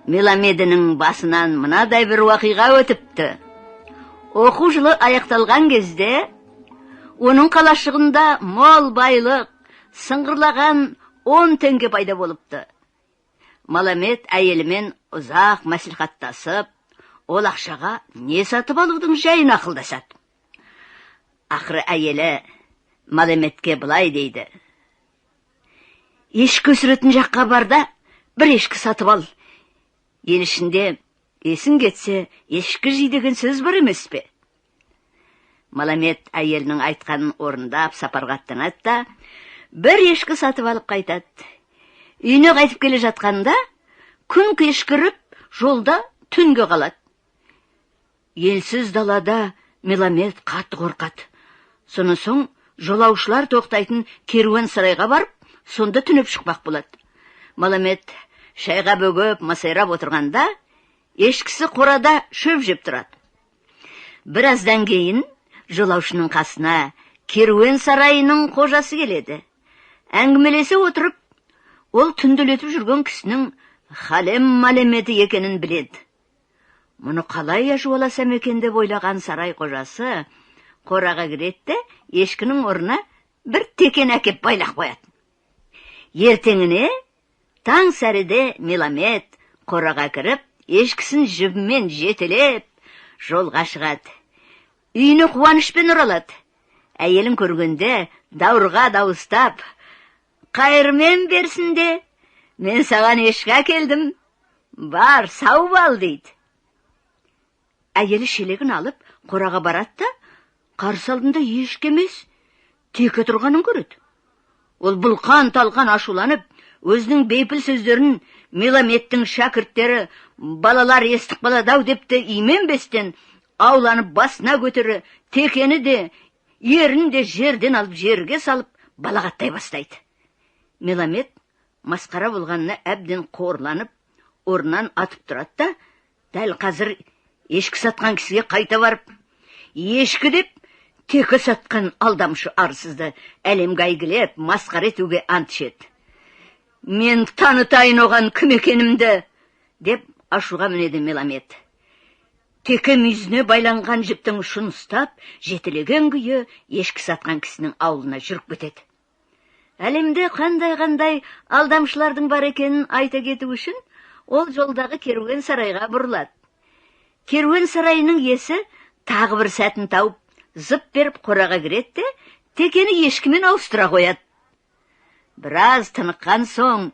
Меламедінің басынан мынадай бір уақиға өтіпті. Оқу жылы аяқталған кезде, оның қалашығында мол байлық, сыңғырлаған 10 теңге пайда болыпты. Маламед әйелімен ұзақ мәслихаттасып, ол ақшаға не сатып алудың жайын ақылдасады. Ақыры әйелі Маламедке былай дейді: ешкі өсіретін жаққа барда, бір ешкі сатып ал. Ел ішінде есің кетсе, ешкі жей деген сөз бар емес пе? Маламед әйелінің айтқанын орындап сапарға аттанады да, бір ешкі сатып алып қайтады. Үйіне қайтып келе жатқанда, күн кешкіріп, жолда түнге қалады. Елсіз далада Меламед қатты қорқады. Соны соң жолаушылар тоқтайтын керуен сарайға барып, сонда түнеп шықпақ болады. Маламед шайға бөгіп, масайрап отырғанда, ешкісі қорада шөп жеп тұрады. Біраздан кейін жолаушының қасына керуен сарайының қожасы келеді. Әңгімелесе отырып, ол түнделетіп жүрген кісінің Халем Малеметі екенін біледі. Мұны қалай ажуаласам екен деп ойлаған сарай қожасы қораға кіреді, ешкінің орнына бір текен әкеп байлақ қояды. Ертеңіне таң сәріде Меламед қораға кіріп, ешкісін жібімен жетелеп, жолға шығады. Үйіне қуанышпен оралады. Әйелін көргенде даурға дауыстап: қайырмен берсінде, мен саған ешкі әкелдім, бар, сау бол, дейді. Әйелі шелегін алып, қораға барады да, қарсы алдында ешкі емес, теке тұрғанын көреді. Ол бұлқан-талқан ашуланып, өзінің бейпіл сөздерін Меламедтің шәкірттері балалар естік баладау депті именбестен, ауланып басына көтері, текені де, ерін де жерден алып жерге салып, балағаттай бастайды. Меламед масқара болғанына әбден қорланып, орнынан атып тұрады да, дәл қазір ешкі сатқан кісіге қайта барып, ешкі деп, текі сатқан алдамшы арсызды әлемге әйгілеп, масқара етуге ант ішеді. Мен танытайын оған кім екенімді, деп ашуға мінеді Меламед. Теке мүйізіне байланған жіптің ұшын ұстап, жетелеген күйі ешкі сатқан кісінің аулына жүріп кетеді. Әлемде қандай-қандай алдамшылардың бар екенін айта кету үшін, ол жолдағы керуен сарайға бұрылады. Керуен сарайының иесі тағы бір сәтін тауып, зып беріп қораға кіреді, текені ешкімен ауыстыра қояды. Біраз тыныққан соң,